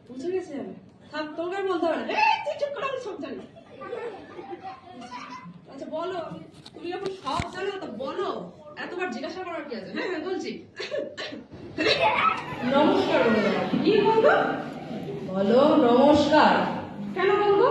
বুঝে গেছি আমি। থাক, তোকে আর বলতে হবে না। এই, তুই চুপ কর, আমি সব জানি। আচ্ছা বলো, তুমি যখন সব জানো তো বলো, এতবার জিজ্ঞাসা করার কি আছে? হ্যাঁ হ্যাঁ বলছি। নমস্কার বলো। কি বলবো? বলো নমস্কার। কেন বলবো?